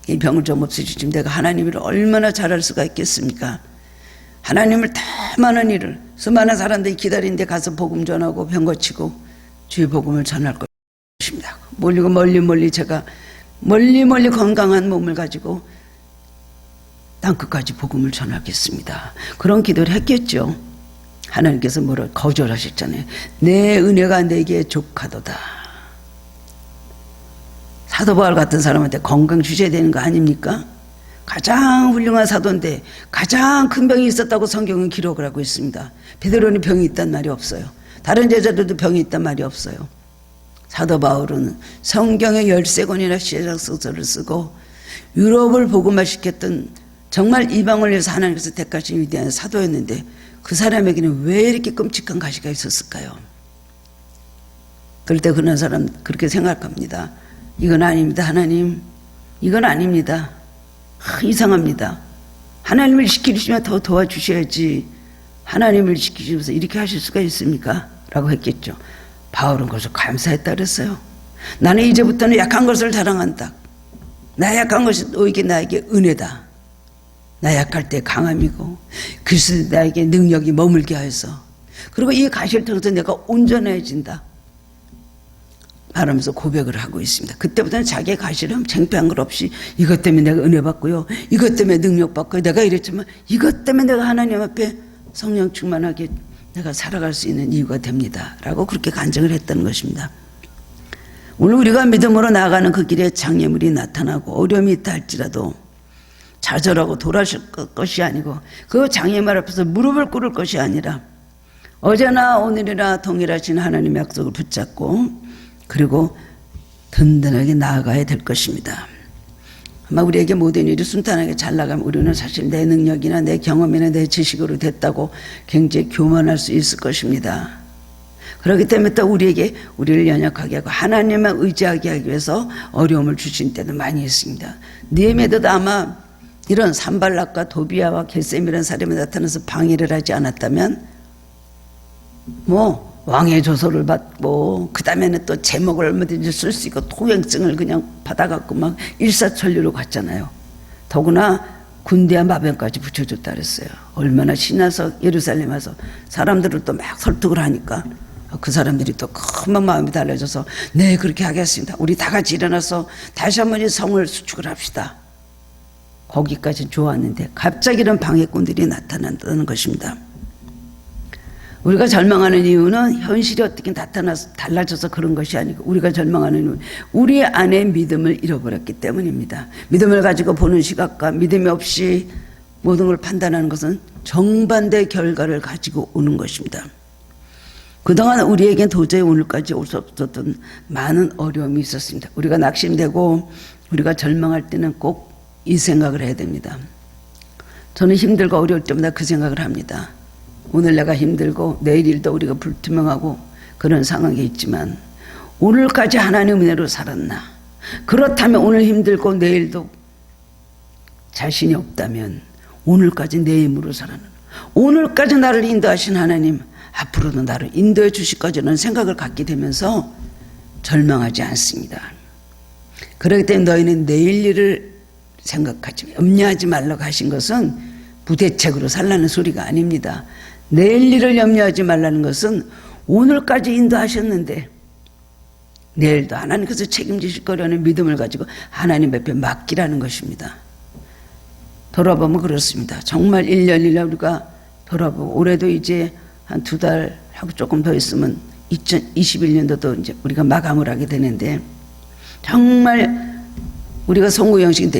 이 병을 좀 없애주시면 내가 하나님을 얼마나 잘할 수가 있겠습니까? 하나님을 다 많은 일을 수많은 사람들이 기다리는데 가서 복음 전하고 병 고치고 주의 복음을 전할 것입니다. 멀리 제가 멀리 건강한 몸을 가지고 땅끝까지 복음을 전하겠습니다. 그런 기도를 했겠죠. 하나님께서 뭐라 거절하셨잖아요. 내 은혜가 내게 족하도다. 사도 바울 같은 사람한테 건강 주셔야 되는 거 아닙니까? 가장 훌륭한 사도인데 가장 큰 병이 있었다고 성경은 기록을 하고 있습니다. 베드로는 병이 있단 말이 없어요. 다른 제자들도 병이 있단 말이 없어요. 사도 바울은 성경의 13권이나 시작소설을 쓰고 유럽을 복음화시켰던 정말 이방을 위해서 하나님께서 택하신 위대한 사도였는데 그 사람에게는 왜 이렇게 끔찍한 가시가 있었을까요? 그럴 때 그런 사람 그렇게 생각합니다. 이건 아닙니다. 하나님, 이건 아닙니다. 이상합니다. 하나님을 지키시면 더 도와주셔야지 하나님을 지키시면서 이렇게 하실 수가 있습니까? 라고 했겠죠. 바울은 그것을 감사했다 그랬어요. 나는 이제부터는 약한 것을 자랑한다. 나 약한 것이 너에게 나에게 은혜다. 나 약할 때 강함이고 그리스도 나에게 능력이 머물게 하여서 그리고 이 가시를 통해서 내가 온전해진다 말하면서 고백을 하고 있습니다. 그때부터는 자기의 가시를 창피한 것 없이 이것 때문에 내가 은혜 받고요, 이것 때문에 능력 받고요, 내가 이랬지만 이것 때문에 내가 하나님 앞에 성령 충만하게 내가 살아갈 수 있는 이유가 됩니다 라고 그렇게 간증을 했다는 것입니다. 오늘 우리가 믿음으로 나아가는 그 길에 장애물이 나타나고 어려움이 있다 할지라도 좌절하고 돌아설 것이 아니고 그 장애물 앞에서 무릎을 꿇을 것이 아니라 어제나 오늘이나 동일하신 하나님의 약속을 붙잡고 그리고 든든하게 나아가야 될 것입니다. 아마 우리에게 모든 일이 순탄하게 잘 나가면 우리는 사실 내 능력이나 내 경험이나 내 지식으로 됐다고 굉장히 교만할 수 있을 것입니다. 그렇기 때문에 또 우리에게 우리를 연약하게 하고 하나님만 의지하게 하기 위해서 어려움을 주신 때도 많이 있습니다. 느헤미야도 아마 이런 산발락과 도비야와 겟셈이라는 사람이 나타나서 방해를 하지 않았다면 왕의 조서를 받고 그 다음에는 또 제목을 얼마든지 쓸 수 있고 통행증을 그냥 받아갖고 막 일사천리로 갔잖아요. 더구나 군대와 마병까지 붙여줬다 그랬어요. 얼마나 신나서 예루살렘 와서 사람들을 또 막 설득을 하니까 그 사람들이 또 큰 마음이 달라져서 네 그렇게 하겠습니다. 우리 다 같이 일어나서 다시 한번 이 성을 수축을 합시다. 거기까지는 좋았는데 갑자기 이런 방해꾼들이 나타난다는 것입니다. 우리가 절망하는 이유는 현실이 어떻게 나타나서 달라져서 그런 것이 아니고 우리가 절망하는 이유는 우리 안에 믿음을 잃어버렸기 때문입니다. 믿음을 가지고 보는 시각과 믿음이 없이 모든 걸 판단하는 것은 정반대 결과를 가지고 오는 것입니다. 그동안 우리에겐 도저히 오늘까지 올 수 없었던 많은 어려움이 있었습니다. 우리가 낙심되고 우리가 절망할 때는 꼭 이 생각을 해야 됩니다. 저는 힘들고 어려울 때마다 그 생각을 합니다. 오늘 내가 힘들고 내일 일도 우리가 불투명하고 그런 상황에 있지만 오늘까지 하나님의 은혜로 살았나? 그렇다면 오늘 힘들고 내일도 자신이 없다면 오늘까지 내 힘으로 살았나? 오늘까지 나를 인도하신 하나님 앞으로도 나를 인도해 주실 거라는 생각을 갖게 되면서 절망하지 않습니다. 그렇기 때문에 너희는 내일 일을 생각하지 염려하지 말라고 하신 것은 부대책으로 살라는 소리가 아닙니다. 내일 일을 염려하지 말라는 것은 오늘까지 인도하셨는데 내일도 하나님께서 책임지실 거라는 믿음을 가지고 하나님 앞에 맡기라는 것입니다. 돌아보면 그렇습니다. 정말 1년 1년 우리가 돌아보고 올해도 이제 한 2달 하고 조금 더 있으면 2021년도도 이제 우리가 마감을 하게 되는데 정말 우리가 성구영식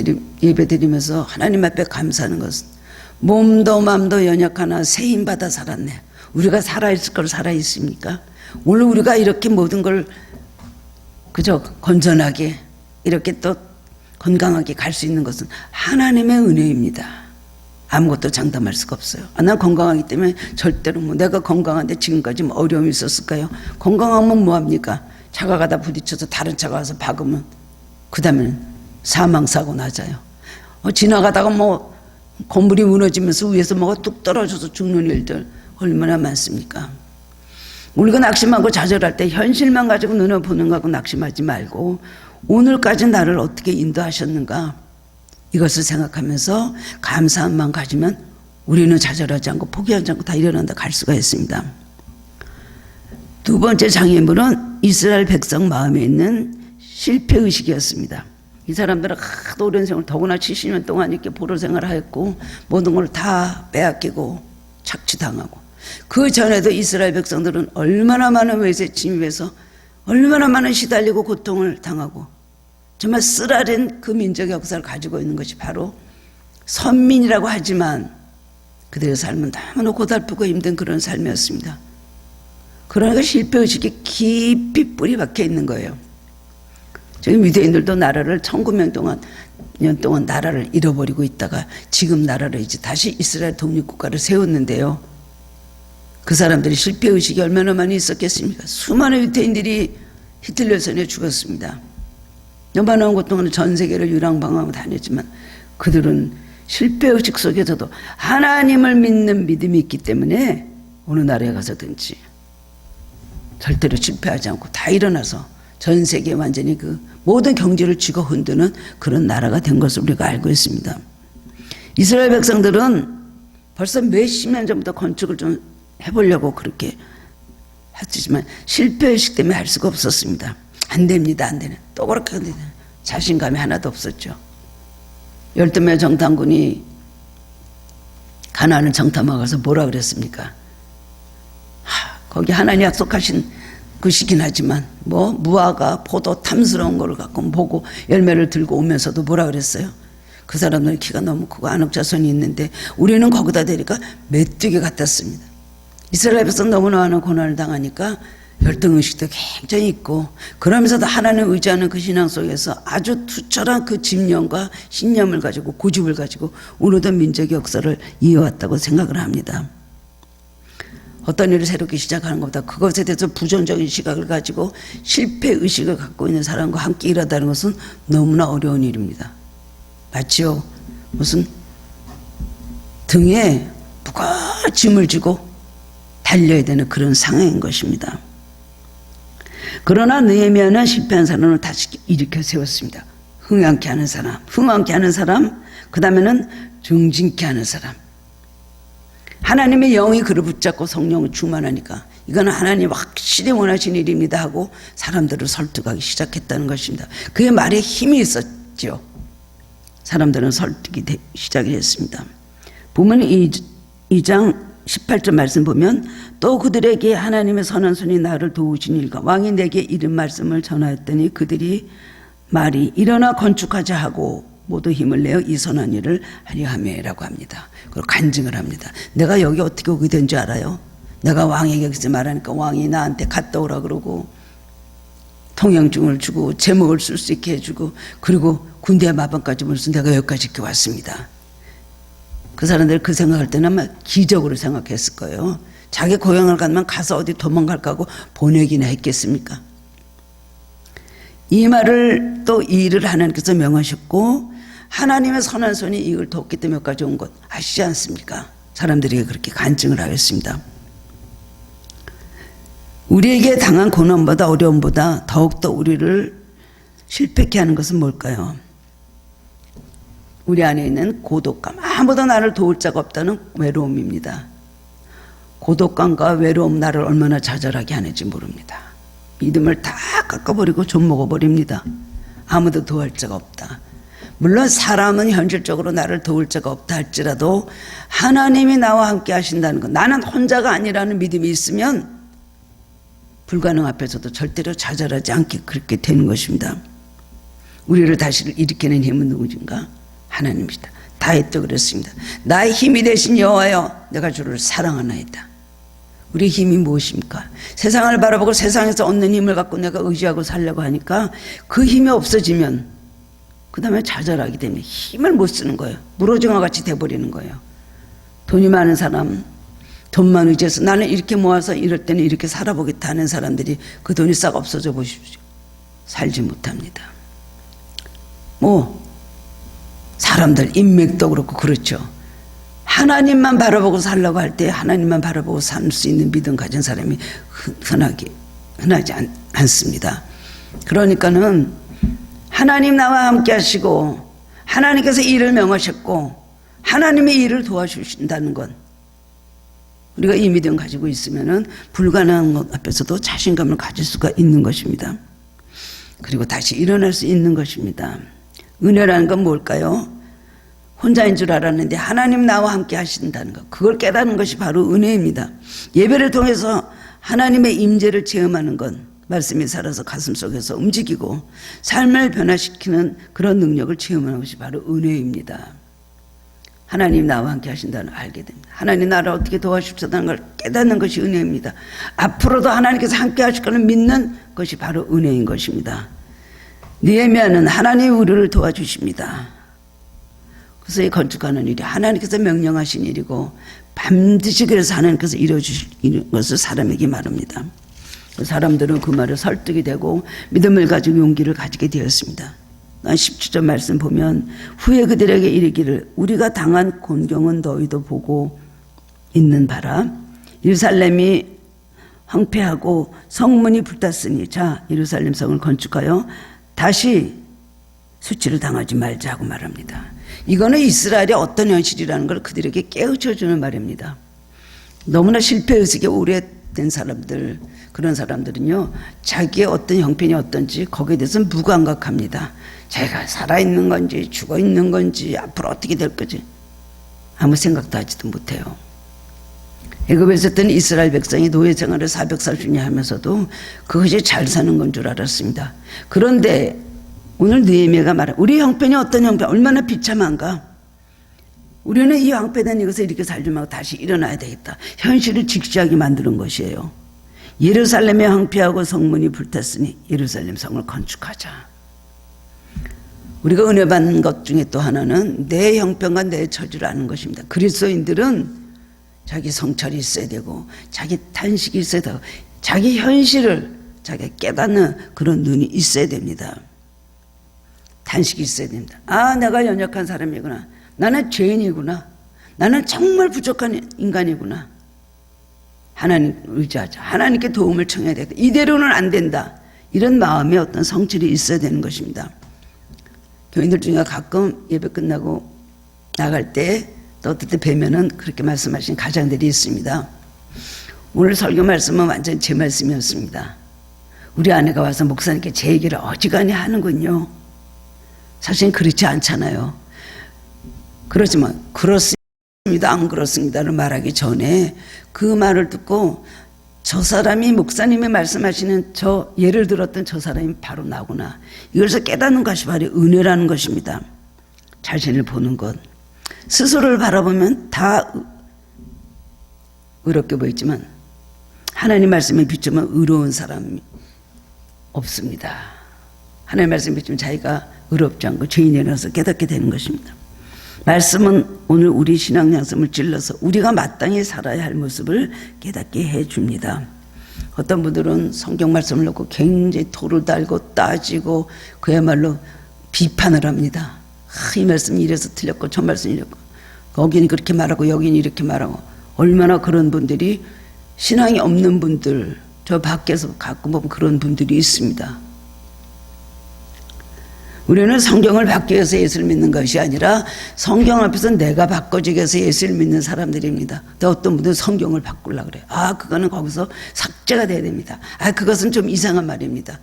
예배 드리면서 하나님 앞에 감사하는 것은 몸도 마음도 연약하나 새 힘 받아 살았네. 우리가 살아있을 걸 살아있습니까? 오늘 우리가 이렇게 모든 걸 그저 건전하게 이렇게 또 건강하게 갈 수 있는 것은 하나님의 은혜입니다. 아무것도 장담할 수가 없어요. 난 건강하기 때문에 절대로 내가 건강한데 지금까지 어려움이 있었을까요? 건강하면 뭐합니까? 차가 가다 부딪혀서 다른 차가 와서 박으면 그 다음에는 사망사고 나자요. 지나가다가 건물이 무너지면서 위에서 뭐가 뚝 떨어져서 죽는 일들 얼마나 많습니까? 우리가 낙심하고 좌절할 때 현실만 가지고 눈을 보는 거하고 낙심하지 말고 오늘까지 나를 어떻게 인도하셨는가 이것을 생각하면서 감사함만 가지면 우리는 좌절하지 않고 포기하지 않고 다 일어난다 갈 수가 있습니다. 두 번째 장애물은 이스라엘 백성 마음에 있는 실패의식이었습니다. 이 사람들은 하도 오랜 생활, 더구나 70년 동안 이렇게 포로 생활을 했고 모든 걸 다 빼앗기고 착취당하고, 그 전에도 이스라엘 백성들은 얼마나 많은 외세 침입에서 얼마나 많은 시달리고 고통을 당하고 정말 쓰라린 그 민족의 역사를 가지고 있는 것이 바로 선민이라고 하지만 그들의 삶은 너무나 고달프고 힘든 그런 삶이었습니다. 그러니까 실패의식이 깊이 뿌리 박혀 있는 거예요. 지금 유대인들도 나라를 1900년 동안 나라를 잃어버리고 있다가 지금 나라를 이제 다시 이스라엘 독립국가를 세웠는데요. 그 사람들이 실패의식이 얼마나 많이 있었겠습니까? 수많은 유대인들이 히틀러 손에 죽었습니다. 너무나 고통하는 전 세계를 유랑방황하고 다녔지만 그들은 실패의식 속에서도 하나님을 믿는 믿음이 있기 때문에 어느 나라에 가서든지 절대로 실패하지 않고 다 일어나서 전 세계에 완전히 그 모든 경제를 쥐고 흔드는 그런 나라가 된 것을 우리가 알고 있습니다. 이스라엘 백성들은 벌써 몇십 년 전부터 건축을 좀 해보려고 그렇게 했지만 실패의식 때문에 할 수가 없었습니다. 안 됩니다, 안 되네. 또 그렇게 자신감이 하나도 없었죠. 12명 정탐군이 가나안을 정탐하고 가서 뭐라 그랬습니까? 거기 하나님 약속하신 것이긴 하지만 뭐 무화과 포도 탐스러운 걸 갖고 보고 열매를 들고 오면서도 뭐라 그랬어요? 그 사람들은 키가 너무 크고 안옥자손이 있는데 우리는 거기다 대니까 메뚜기 같았습니다. 이스라엘 백성 너무나 많은 고난을 당하니까 열등의식도 굉장히 있고, 그러면서도 하나님을 의지하는 그 신앙 속에서 아주 투철한 그 집념과 신념을 가지고 고집을 가지고 오늘도 민족의 역사를 이어왔다고 생각을 합니다. 어떤 일을 새롭게 시작하는 것보다 그것에 대해서 부정적인 시각을 가지고 실패의식을 갖고 있는 사람과 함께 일하다는 것은 너무나 어려운 일입니다. 마치요 무슨 등에 무거운 짐을 지고 달려야 되는 그런 상황인 것입니다. 그러나 느헤미야는 실패한 사람을 다시 일으켜 세웠습니다. 흥황케 하는 사람, 그 다음에는 정진케 하는 사람. 하나님의 영이 그를 붙잡고 성령을 충만하니까 이거는 하나님 확실히 원하신 일입니다 하고 사람들을 설득하기 시작했다는 것입니다. 그의 말에 힘이 있었죠. 사람들은 설득이 시작을 했습니다. 보면 2장 18절 말씀 보면 또 그들에게 하나님의 선한 손이 나를 도우신 일과 왕이 내게 이른 말씀을 전하였더니 그들이 말이 일어나 건축하자 하고 모두 힘을 내어 이 선한 일을 하려 하매라고 합니다. 그리고 간증을 합니다. 내가 여기 어떻게 오게 된 줄 알아요? 내가 왕에게 여기서 말하니까 왕이 나한테 갔다 오라 그러고 통영증을 주고 제목을 쓸 수 있게 해주고 그리고 군대 마병까지 물어서 내가 여기까지 이렇게 왔습니다. 그 사람들 그 생각할 때는 아마 기적으로 생각했을 거예요. 자기 고향을 가면 가서 어디 도망갈까 하고 보내기나 했겠습니까? 이 말을 또 이 일을 하나님께서 명하셨고 하나님의 선한 손이 이걸 돕기 때문에 여기까지 온 것 아시지 않습니까? 사람들이 그렇게 간증을 하였습니다. 우리에게 당한 고난보다 어려움보다 더욱더 우리를 실패케 하는 것은 뭘까요? 우리 안에 있는 고독감, 아무도 나를 도울 자가 없다는 외로움입니다. 고독감과 외로움 나를 얼마나 좌절하게 하는지 모릅니다. 믿음을 다 깎아버리고 좀 먹어버립니다. 아무도 도울 자가 없다. 물론 사람은 현실적으로 나를 도울 자가 없다 할지라도 하나님이 나와 함께 하신다는 것, 나는 혼자가 아니라는 믿음이 있으면 불가능 앞에서도 절대로 좌절하지 않게 그렇게 되는 것입니다. 우리를 다시 일으키는 힘은 누구인가? 하나님이시다. 다윗도 그랬습니다. 나의 힘이 되신 여호와여, 내가 주를 사랑하나이다. 우리의 힘이 무엇입니까? 세상을 바라보고 세상에서 얻는 힘을 갖고 내가 의지하고 살려고 하니까 그 힘이 없어지면 그 다음에 좌절하게 되면 힘을 못 쓰는 거예요. 무로징어 같이 돼버리는 거예요. 돈이 많은 사람, 돈만 의지해서 나는 이렇게 모아서 이럴 때는 이렇게 살아보겠다 하는 사람들이 그 돈이 싹 없어져 보십시오. 살지 못합니다. 사람들 인맥도 그렇고 그렇죠. 하나님만 바라보고 살려고 할 때 하나님만 바라보고 살 수 있는 믿음 가진 사람이 흔하지 않습니다. 그러니까는 하나님 나와 함께 하시고 하나님께서 일을 명하셨고 하나님의 일을 도와주신다는 건 우리가 이 믿음 가지고 있으면은 불가능한 것 앞에서도 자신감을 가질 수가 있는 것입니다. 그리고 다시 일어날 수 있는 것입니다. 은혜라는 건 뭘까요? 혼자인 줄 알았는데 하나님 나와 함께 하신다는 것, 그걸 깨닫는 것이 바로 은혜입니다. 예배를 통해서 하나님의 임재를 체험하는 건 말씀이 살아서 가슴속에서 움직이고 삶을 변화시키는 그런 능력을 체험하는 것이 바로 은혜입니다. 하나님 나와 함께 하신다는 걸 알게 됩니다. 하나님 나를 어떻게 도와주셨다는 걸 깨닫는 것이 은혜입니다. 앞으로도 하나님께서 함께 하실 것을 믿는 것이 바로 은혜인 것입니다. 느헤미야는 하나님이 우리를 도와주십니다. 그래서 이 건축하는 일이 하나님께서 명령하신 일이고 반드시 그래서 하나님께서 이루어주실 것을 사람에게 말합니다. 사람들은 그 말에 설득이 되고 믿음을 가지고 용기를 가지게 되었습니다. 17절 말씀 보면 후에 그들에게 이르기를 우리가 당한 곤경은 너희도 보고 있는 바라. 예루살렘이 황폐하고 성문이 불탔으니 자 예루살렘 성을 건축하여 다시 수치를 당하지 말자고 말합니다. 이거는 이스라엘의 어떤 현실이라는 걸 그들에게 깨우쳐주는 말입니다. 너무나 실패의식에 오래된 사람들, 그런 사람들은요 자기의 어떤 형편이 어떤지 거기에 대해서는 무감각합니다. 자기가 살아있는 건지 죽어있는 건지 앞으로 어떻게 될 거지 아무 생각도 하지도 못해요. 애굽에서 있던 이스라엘 백성이 노예 생활을 430년 하면서도 그것이 잘 사는 건 줄 알았습니다. 그런데 오늘 느헤미야가 말해 우리 형편이 어떤 형편, 얼마나 비참한가. 우리는 이 황폐된 이것을 이렇게 살지 말고 다시 일어나야 되겠다. 현실을 직시하게 만드는 것이에요. 예루살렘에 황폐하고 성문이 불탔으니 예루살렘 성을 건축하자. 우리가 은혜 받는 것 중에 또 하나는 내 형편과 내 처지를 아는 것입니다. 그리스도인들은 자기 성찰이 있어야 되고 자기 탄식이 있어야 되고 자기 현실을 자기가 깨닫는 그런 눈이 있어야 됩니다. 탄식이 있어야 됩니다. 아, 내가 연약한 사람이구나. 나는 죄인이구나. 나는 정말 부족한 인간이구나. 하나님 의지하자. 하나님께 도움을 청해야 되겠다. 이대로는 안 된다. 이런 마음의 어떤 성질이 있어야 되는 것입니다. 교인들 중에 가끔 예배 끝나고 나갈 때 또 어떨 때 뵈면은 그렇게 말씀하신 가장들이 있습니다. 오늘 설교 말씀은 완전 제 말씀이었습니다. 우리 아내가 와서 목사님께 제 얘기를 어지간히 하는군요. 사실 그렇지 않잖아요. 그렇지만 그렇습니다 안 그렇습니다를 말하기 전에 그 말을 듣고 저 사람이 목사님이 말씀하시는 저 예를 들었던 저 사람이 바로 나구나. 이것을 깨닫는 것이 바로 은혜라는 것입니다. 자신을 보는 것. 스스로를 바라보면 다 의롭게 보이지만 하나님 말씀에 비추면 의로운 사람이 없습니다. 하나님 말씀에 비추면 자기가 의롭지 않고 죄인이라서 깨닫게 되는 것입니다. 말씀은 오늘 우리 신앙 양성을 찔러서 우리가 마땅히 살아야 할 모습을 깨닫게 해줍니다. 어떤 분들은 성경 말씀을 놓고 굉장히 토를 달고 따지고 그야말로 비판을 합니다. 이 말씀이 이래서 틀렸고 저 말씀이 이랬고 거기는 그렇게 말하고 여기는 이렇게 말하고 얼마나 그런 분들이 신앙이 없는 분들 저 밖에서 가끔 보면 그런 분들이 있습니다. 우리는 성경을 받기 위해서 예수를 믿는 것이 아니라 성경 앞에서 내가 바꿔지기 위해서 예수를 믿는 사람들입니다. 또 어떤 분들은 성경을 바꾸려고 그래요. 아, 그거는 거기서 삭제가 돼야 됩니다. 아, 그것은 좀 이상한 말입니다.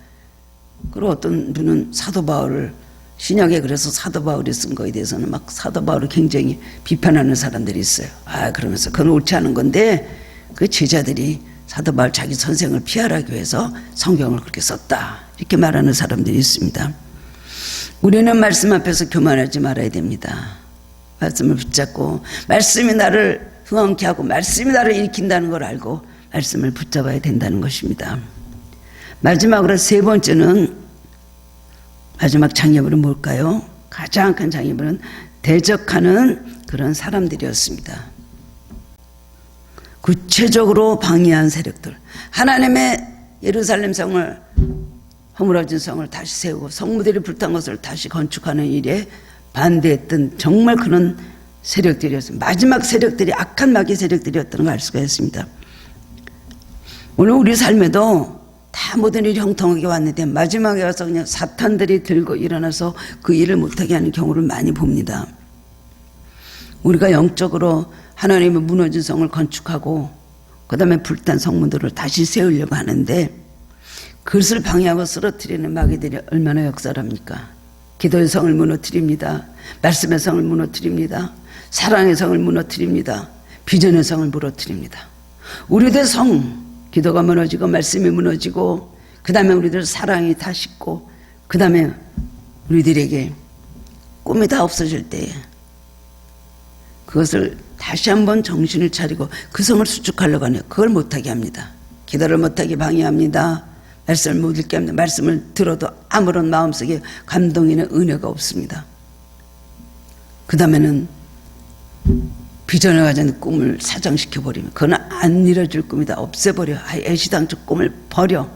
그리고 어떤 분은 사도 바울을 신약에 그래서 사도 바울이 쓴 거에 대해서는 막 사도 바울을 굉장히 비판하는 사람들이 있어요. 아, 그러면서 그건 옳지 않은 건데 그 제자들이 사도 바울 자기 선생을 피하기 위해서 성경을 그렇게 썼다. 이렇게 말하는 사람들이 있습니다. 우리는 말씀 앞에서 교만하지 말아야 됩니다. 말씀을 붙잡고 말씀이 나를 흥황케 하고 말씀이 나를 일으킨다는 걸 알고 말씀을 붙잡아야 된다는 것입니다. 마지막으로 세 번째는 마지막 장애물은 뭘까요? 가장 큰 장애물은 대적하는 그런 사람들이었습니다. 구체적으로 방해한 세력들, 하나님의 예루살렘 성을 허물어진 성을 다시 세우고 성무들이 불탄 것을 다시 건축하는 일에 반대했던 정말 그런 세력들이었습니다. 마지막 세력들이 악한 마귀 세력들이었다는 걸 알 수가 있습니다. 오늘 우리 삶에도 다 모든 일이 형통하게 왔는데 마지막에 와서 그냥 사탄들이 들고 일어나서 그 일을 못하게 하는 경우를 많이 봅니다. 우리가 영적으로 하나님의 무너진 성을 건축하고 그 다음에 불탄 성문들을 다시 세우려고 하는데 그것을 방해하고 쓰러뜨리는 마귀들이 얼마나 역사랍니까? 기도의 성을 무너뜨립니다. 말씀의 성을 무너뜨립니다. 사랑의 성을 무너뜨립니다. 비전의 성을 무너뜨립니다. 우리들 성, 기도가 무너지고 말씀이 무너지고 그 다음에 우리들 사랑이 다 식고 그 다음에 우리들에게 꿈이 다 없어질 때에 그것을 다시 한번 정신을 차리고 그 성을 수축하려고 하네요. 그걸 못하게 합니다. 기도를 못하게 방해합니다. 말씀을 못 읽게 합니다. 말씀을 들어도 아무런 마음속에 감동이나 은혜가 없습니다. 그 다음에는 비전을 가진 꿈을 사장시켜버리면 그건 안 이뤄질 꿈이다. 없애버려. 애시당초 꿈을 버려.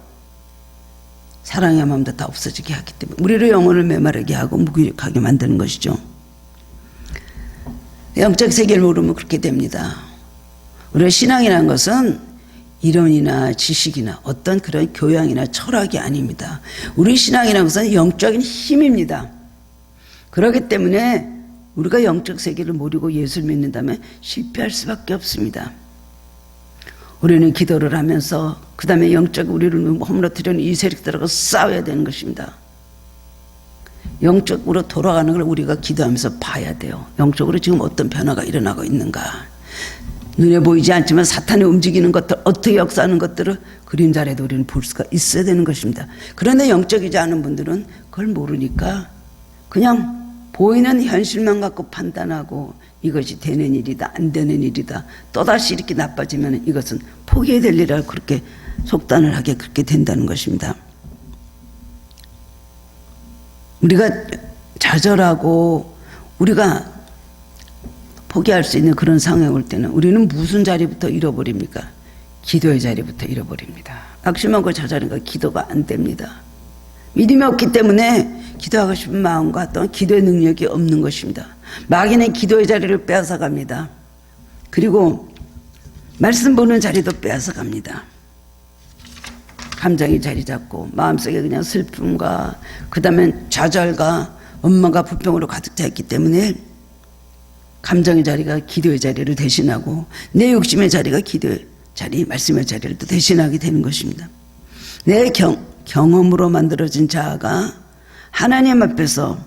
사랑의 마음도 다 없어지게 하기 때문에 우리를 영혼을 메마르게 하고 무기력하게 만드는 것이죠. 영적 세계를 모르면 그렇게 됩니다. 우리의 신앙이라는 것은 이론이나 지식이나 어떤 그런 교양이나 철학이 아닙니다. 우리 신앙이라는 것은 영적인 힘입니다. 그렇기 때문에 우리가 영적 세계를 모르고 예수를 믿는다면 실패할 수밖에 없습니다. 우리는 기도를 하면서 그 다음에 영적 우리를 허물어뜨리는 이 세력들하고 싸워야 되는 것입니다. 영적으로 돌아가는 걸 우리가 기도하면서 봐야 돼요. 영적으로 지금 어떤 변화가 일어나고 있는가. 눈에 보이지 않지만 사탄이 움직이는 것들, 어떻게 역사하는 것들을 그림자라도 우리는 볼 수가 있어야 되는 것입니다. 그런데 영적이지 않은 분들은 그걸 모르니까 그냥 보이는 현실만 갖고 판단하고 이것이 되는 일이다, 안 되는 일이다, 또다시 이렇게 나빠지면 이것은 포기해야 될 일이라 그렇게 속단을 하게 그렇게 된다는 것입니다. 우리가 좌절하고 우리가 포기할 수 있는 그런 상황에 올 때는 우리는 무슨 자리부터 잃어버립니까? 기도의 자리부터 잃어버립니다. 악심하고 좌절하니까 기도가 안 됩니다. 믿음이 없기 때문에 기도하고 싶은 마음과 또한 기도의 능력이 없는 것입니다. 마귀는 기도의 자리를 빼앗아갑니다. 그리고 말씀 보는 자리도 빼앗아갑니다. 감정이 자리 잡고 마음속에 그냥 슬픔과 그 다음에 좌절과 원망과 불평으로 가득 차 있기 때문에 감정의 자리가 기도의 자리를 대신하고 내 욕심의 자리가 기도의 자리, 말씀의 자리를 또 대신하게 되는 것입니다. 내 경험으로 만들어진 자아가 하나님 앞에서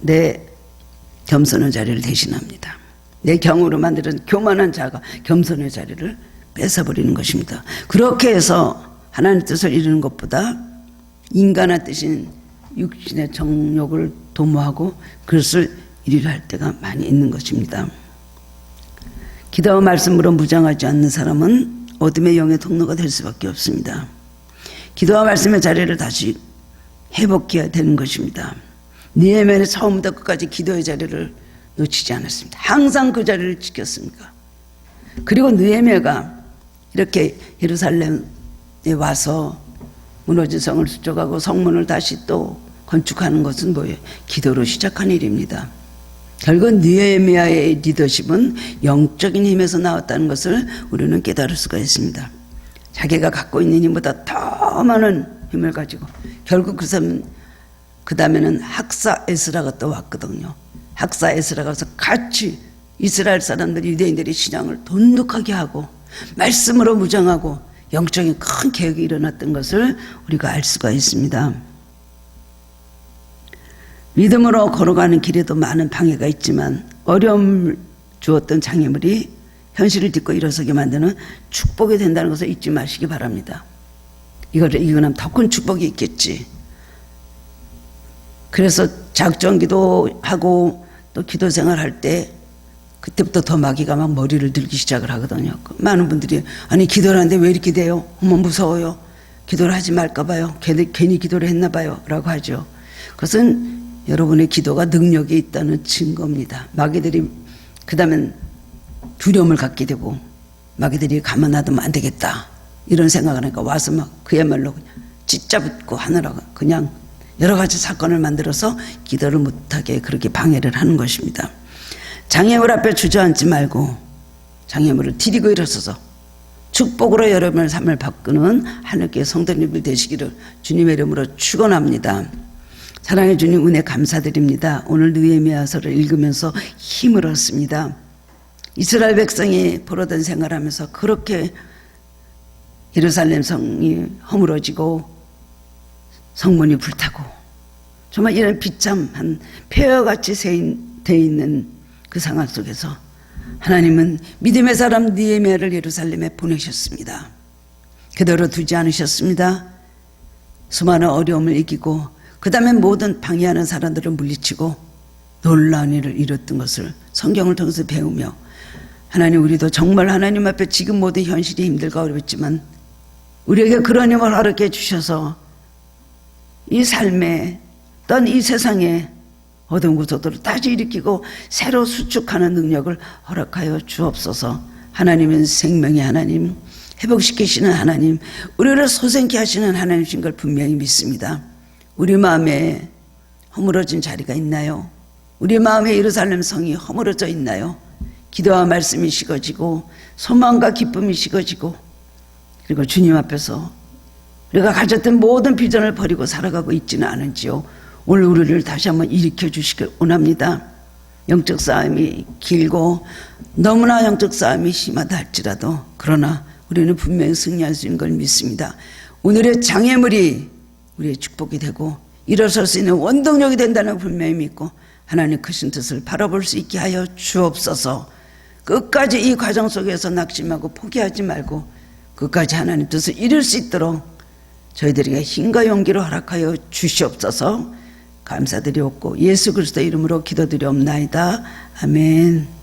내 겸손한 자리를 대신합니다. 내 경험으로 만들어진 교만한 자아가 겸손의 자리를 뺏어버리는 것입니다. 그렇게 해서 하나님의 뜻을 이루는 것보다 인간의 뜻인 육신의 정욕을 도모하고 그것을 이루려 할 때가 많이 있는 것입니다. 기도와 말씀으로 무장하지 않는 사람은 어둠의 영의 통로가 될 수밖에 없습니다. 기도와 말씀의 자리를 다시 회복해야 되는 것입니다. 느헤미야는 처음부터 끝까지 기도의 자리를 놓치지 않았습니다. 항상 그 자리를 지켰습니다. 그리고 느헤미야가 이렇게 예루살렘에 와서 무너진 성을 수축하고 성문을 다시 또 건축하는 것은 뭐예요? 기도로 시작한 일입니다. 결국 느헤미야의 리더십은 영적인 힘에서 나왔다는 것을 우리는 깨달을 수가 있습니다. 자기가 갖고 있는 힘보다 더 많은 힘을 가지고 결국 그 다음에는 학사 에스라가 또 왔거든요. 학사 에스라가 와서 같이 이스라엘 사람들이 유대인들이 신앙을 돈독하게 하고 말씀으로 무장하고 영적인 큰 개혁이 일어났던 것을 우리가 알 수가 있습니다. 믿음으로 걸어가는 길에도 많은 방해가 있지만 어려움을 주었던 장애물이 현실을 딛고 일어서게 만드는 축복이 된다는 것을 잊지 마시기 바랍니다. 이거를 이거는 더 큰 축복이 있겠지. 그래서 작정기도 하고 또 기도 생활할 때 그때부터 더 마귀가 막 머리를 들기 시작을 하거든요. 많은 분들이 아니 기도를 하는데 왜 이렇게 돼요? 어머 무서워요. 기도를 하지 말까 봐요. 괜히 기도를 했나 봐요. 라고 하죠. 그것은 여러분의 기도가 능력이 있다는 증거입니다. 마귀들이 그 다음엔 두려움을 갖게 되고 마귀들이 가만 놔두면 안 되겠다 이런 생각을 하니까 와서 막 그야말로 그냥 찢잡고 하느라고 그냥 여러 가지 사건을 만들어서 기도를 못하게 그렇게 방해를 하는 것입니다. 장애물 앞에 주저앉지 말고 장애물을 디디고 일어서서 축복으로 여러분의 삶을 바꾸는 하늘께 성도님들 되시기를 주님의 이름으로 축원합니다. 사랑해 주님 은혜 감사드립니다. 오늘 느헤미야서를 읽으면서 힘을 얻습니다. 이스라엘 백성이 포로된 생활하면서 그렇게 예루살렘 성이 허물어지고 성문이 불타고 정말 이런 비참한 폐허같이 돼 있는 그 상황 속에서 하나님은 믿음의 사람 느헤미야를 예루살렘에 보내셨습니다. 그대로 두지 않으셨습니다. 수많은 어려움을 이기고 그 다음에 모든 방해하는 사람들을 물리치고 놀라운 일을 이뤘던 것을 성경을 통해서 배우며 하나님 우리도 정말 하나님 앞에 지금 모든 현실이 힘들고 어렵지만 우리에게 그런 힘을 허락해 주셔서 이 삶에 떤 이 세상에 어두운 구조들을 다시 일으키고 새로 수축하는 능력을 허락하여 주옵소서. 하나님은 생명의 하나님, 회복시키시는 하나님, 우리를 소생케 하시는 하나님이신 걸 분명히 믿습니다. 우리 마음에 허물어진 자리가 있나요? 우리 마음에 예루살렘 성이 허물어져 있나요? 기도와 말씀이 식어지고 소망과 기쁨이 식어지고 그리고 주님 앞에서 우리가 가졌던 모든 비전을 버리고 살아가고 있지는 않은지요. 오늘 우리를 다시 한번 일으켜 주시길 원합니다. 영적 싸움이 길고 너무나 영적 싸움이 심하다 할지라도 그러나 우리는 분명히 승리할 수 있는 걸 믿습니다. 오늘의 장애물이 우리의 축복이 되고 일어설 수 있는 원동력이 된다는 걸 분명히 믿고 하나님 크신 뜻을 바라볼 수 있게 하여 주옵소서. 끝까지 이 과정 속에서 낙심하고 포기하지 말고 끝까지 하나님 뜻을 이룰 수 있도록 저희들에게 힘과 용기를 허락하여 주시옵소서. 감사드리옵고 예수 그리스도 이름으로 기도드리옵나이다. 아멘.